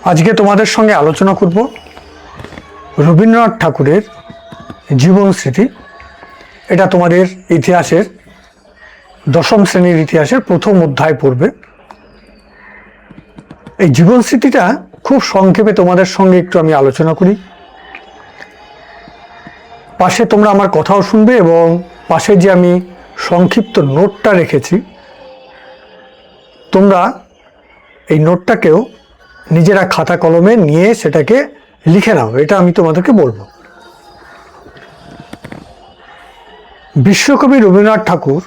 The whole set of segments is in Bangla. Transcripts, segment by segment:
আজকে তোমাদের সঙ্গে আলোচনা করব রবীন্দ্রনাথ ঠাকুরের জীবন স্মৃতি। এটা তোমাদের ইতিহাসের দশম শ্রেণীর ইতিহাসের প্রথম অধ্যায় পড়বে। এই জীবন স্মৃতিটা খুব সংক্ষেপে তোমাদের সঙ্গে একটু আমি আলোচনা করি। পাশে তোমরা আমার কথাও শুনবে এবং পাশে যে আমি সংক্ষিপ্ত নোটটা রেখেছি, তোমরা এই নোটটাকেও নিজেরা খাতা কলমে নিয়ে সেটাকে লিখে নাও, এটা আমি তোমাদেরকে বলবো। বিশ্বকবি রবীন্দ্রনাথ ঠাকুর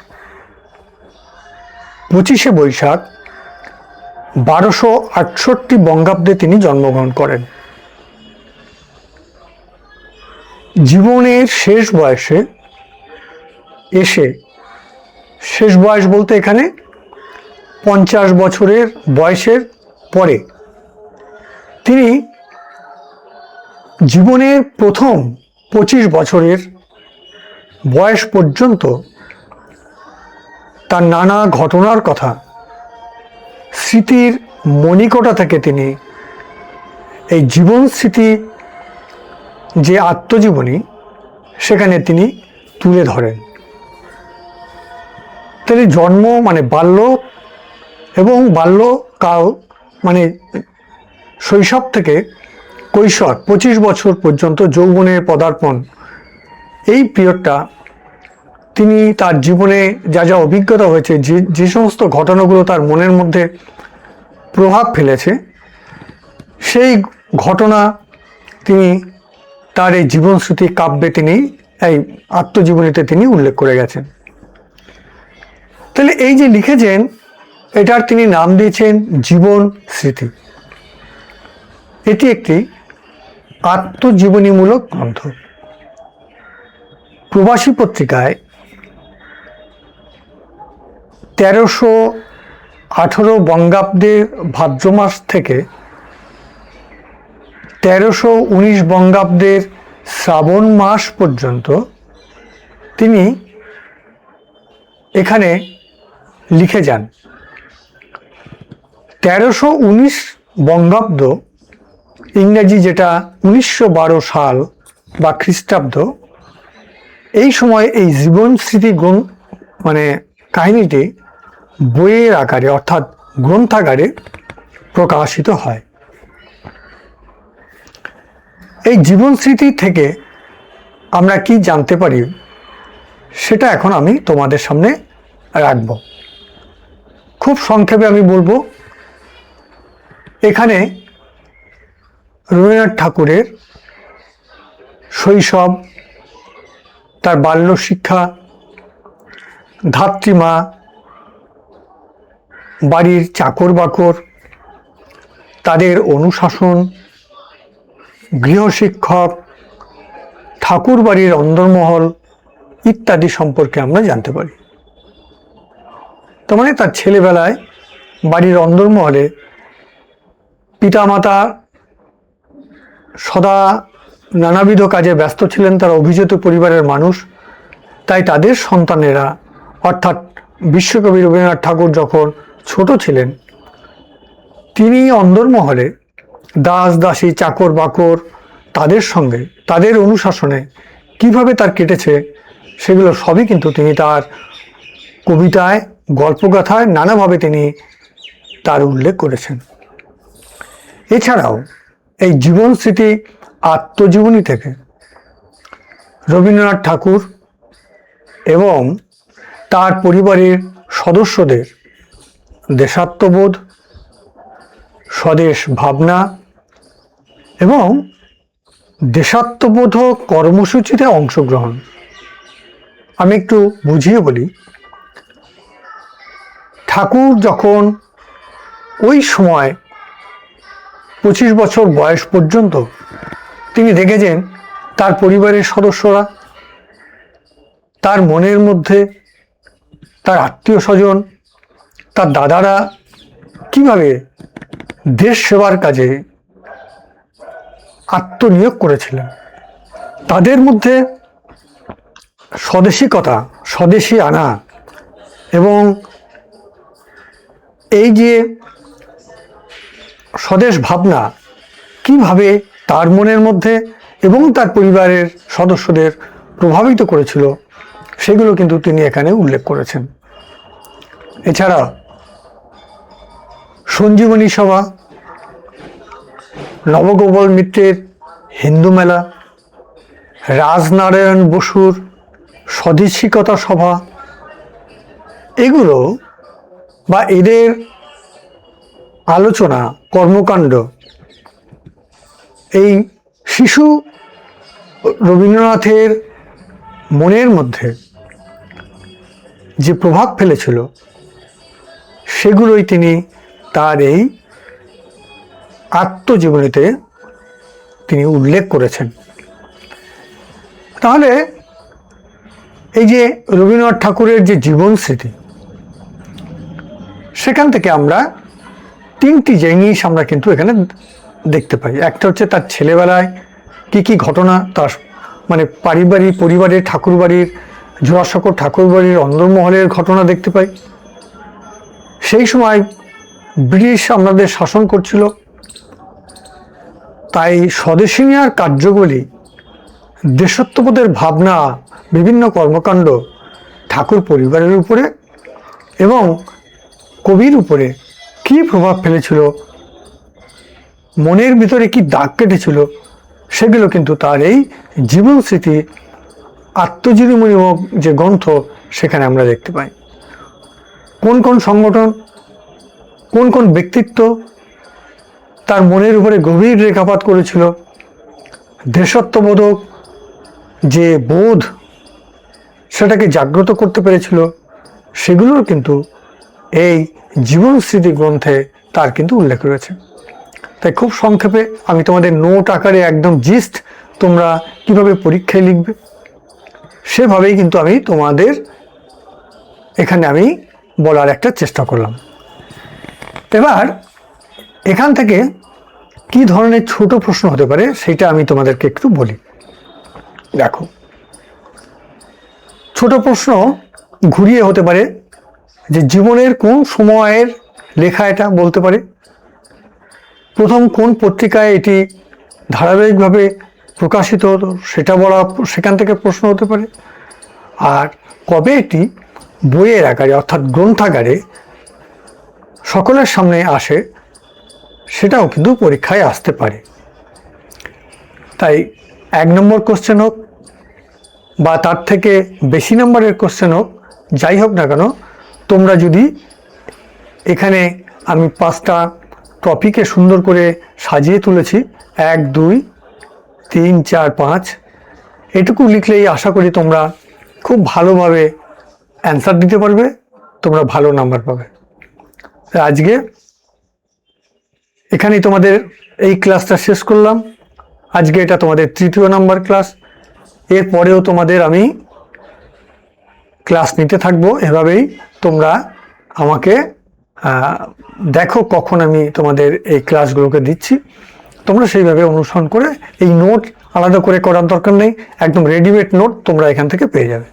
25শে বৈশাখ 1268 বঙ্গাব্দে তিনি জন্মগ্রহণ করেন। জীবনের শেষ বয়সে এসে, শেষ বয়স বলতে এখানে 50 বছরের বয়সের পরে, তিনি জীবনের প্রথম 25 বছরের বয়স পর্যন্ত তার নানা ঘটনার কথা স্মৃতির মণিকোঠা থেকে তিনি এই জীবন স্মৃতি যে আত্মজীবনী সেখানে তিনি তুলে ধরেন। তাহলে জন্ম মানে বাল্য এবং বাল্যকাল মানে শৈশব থেকে কৈশোর 25 বছর পর্যন্ত যৌবনের পদার্পণ, এই পিরিয়ডটা তিনি তার জীবনে যা যা অভিজ্ঞতা হয়েছে, যে সমস্ত ঘটনাগুলো তার মনের মধ্যে প্রভাব ফেলেছে, সেই ঘটনা তিনি তার এই জীবন স্মৃতি কাব্যে তিনি এই আত্মজীবনীতে তিনি উল্লেখ করে গেছেন। তাহলে এই যে লিখেছেন, এটার তিনি নাম দিয়েছেন জীবন স্মৃতি। এটি একটি আত্মজীবনীমূলক গ্রন্থ। প্রবাসী পত্রিকায় 1318 বঙ্গাব্দের ভাদ্র মাস থেকে 1319 বঙ্গাব্দের শ্রাবণ মাস পর্যন্ত তিনি এখানে লিখে যান। 1319 বঙ্গাব্দ ইংরেজি, যেটা 1912 সাল বা খ্রিস্টাব্দ, এই সময় এই জীবন স্মৃতি মানে কাহিনীটি বইয়ের আকারে অর্থাৎ গ্রন্থাগারে প্রকাশিত হয়। এই জীবন স্মৃতি থেকে আমরা কি জানতে পারি সেটা এখন আমি তোমাদের সামনে রাখব। খুব সংক্ষেপে আমি বলবো, এখানে রবীন্দ্রনাথ ঠাকুরের শৈশব, তার বাল্য শিক্ষা, ধাত্রীমা, বাড়ির চাকর বাকর, তাদের অনুশাসন, গৃহশিক্ষক, ঠাকুর বাড়ির অন্দরমহল ইত্যাদি সম্পর্কে আমরা জানতে পারি। তার মানে তার ছেলেবেলায় বাড়ির অন্দরমহলে পিতামাতা সদা নানাবিধ কাজে ব্যস্ত ছিলেন, তারা অভিজাত পরিবারের মানুষ, তাই তাদের সন্তানেরা অর্থাৎ বিশ্বকবি রবীন্দ্রনাথ ঠাকুর যখন ছোট ছিলেন, তিনি অন্দরমহলে দাস দাসী, চাকর বাকর, তাদের সঙ্গে তাদের অনুশাসনে কিভাবে তার কেটেছে সেগুলো সবই কিন্তু তিনি তার কবিতায়, গল্পগাথায় নানাভাবে তিনি তার উল্লেখ করেছেন। এছাড়াও এই জীবন স্মৃতি আত্মজীবনী থেকে রবীন্দ্রনাথ ঠাকুর এবং তার পরিবারের সদস্যদের দেশাত্মবোধ, স্বদেশ ভাবনা এবং দেশাত্মবোধক কর্মসূচিতে অংশগ্রহণ, আমি একটু বুঝিয়ে বলি। ঠাকুর যখন ওই সময় 25 বছর বয়স পর্যন্ত তিনি দেখেছেন তার পরিবারের সদস্যরা, তার মনের মধ্যে তার আত্মীয় স্বজন, তার দাদারা কিভাবে দেশ সেবার কাজে আত্মনিয়োগ করেছিলেন, তাদের মধ্যে স্বদেশিকতা, স্বদেশী আনা এবং এই যে স্বদেশ ভাবনা, কিভাবে তার মনের মধ্যে এবং তার পরিবারের সদস্যদের প্রভাবিত করেছিল সেগুলো কিন্তু তিনি এখানে উল্লেখ করেছেন। এছাড়া সঞ্জীবনী সভা, নবগোপাল মিত্রের হিন্দু মেলা, রাজনারায়ণ বসুর স্বদেশিকতা সভা, এগুলো বা এদের আলোচনা কর্মকাণ্ড এই শিশু রবীন্দ্রনাথের মনের মধ্যে যে প্রভাব ফেলেছিল সেগুলোই তিনি তার এই আত্মজীবনীতে তিনি উল্লেখ করেছেন। তাহলে এই যে রবীন্দ্রনাথ ঠাকুরের যে জীবন স্মৃতি, সেখান থেকে আমরা তিনটি জিনিস আমরা কিন্তু এখানে দেখতে পাই। একটা হচ্ছে তার ছেলেবেলায় কি কি ঘটনা, তার মানে পরিবারের ঠাকুরবাড়ির, জোড়াসাঁকোর ঠাকুরবাড়ির অন্দরমহলের ঘটনা দেখতে পাই। সেই সময় ব্রিটিশ আমাদের শাসন করছিল, তাই স্বদেশিনীয়ার কার্যগুলি, দেশত্ববোধের ভাবনা, বিভিন্ন কর্মকাণ্ড ঠাকুর পরিবারের উপরে এবং কবির উপরে কী প্রভাব ফেলেছিল, মনের ভিতরে কি দাগ কেটেছিল, সেগুলো কিন্তু তার এই জীবন স্মৃতি আত্মজীবনীমূলক যে গ্রন্থ সেখানে আমরা দেখতে পাই। কোন কোন সংগঠন, কোন কোন ব্যক্তিত্ব তার মনের উপরে গভীর রেখাপাত করেছিল, দেশত্ববোধক যে বোধ সেটাকে জাগ্রত করতে পেরেছিল, সেগুলোর কিন্তু এই জীবন স্মৃতি গ্রন্থে তার কিন্তু উল্লেখ রয়েছে। তাই খুব সংক্ষেপে আমি তোমাদের নোট আকারে একদম জিস্ট তোমরা কিভাবে পরীক্ষায় লিখবে সেভাবেই কিন্তু আমি তোমাদের এখানে আমি বলার একটা চেষ্টা করলাম। এবার এখান থেকে কি ধরনের ছোট প্রশ্ন হতে পারে সেটা আমি তোমাদেরকে একটু বলি। দেখো, ছোট প্রশ্ন ঘুরিয়ে হতে পারে যে জীবনের কোন সময়ের লেখা এটা বলতে পারে, প্রথম কোন পত্রিকায় এটি ধারাবাহিকভাবে প্রকাশিত হতো সেটা বলা, সেখান থেকে প্রশ্ন হতে পারে, আর কবে এটি বইয়ের আকারে অর্থাৎ গ্রন্থাগারে সকলের সামনে আসে সেটাও কিন্তু পরীক্ষায় আসতে পারে। তাই 1 নম্বর কোশ্চেন হোক বা তার থেকে বেশি নম্বরের কোশ্চেন হোক, যাই হোক না কেন, তোমরা যদি এখানে আমি 5টা টপিকে সুন্দর করে সাজিয়ে তুলেছি, 1 2 3 4 5, এটুকু লিখলেই আশা করি তোমরা খুব ভালোভাবে অ্যান্সার দিতে পারবে, তোমরা ভালো নাম্বার পাবে। আজকে এখানেই তোমাদের এই ক্লাসটা শেষ করলাম। আজকে এটা তোমাদের 3য় নাম্বার ক্লাস। এরপরেও তোমাদের আমি ক্লাস নিতে থাকবো, এভাবেই তোমরা আমাকে দেখো কখন আমি তোমাদের এই ক্লাসগুলোকে দিচ্ছি, তোমরা সেইভাবে অনুসরণ করে এই নোট আলাদা করে করার দরকার নেই, একদম রেডিমেড নোট তোমরা এখান থেকে পেয়ে যাবে।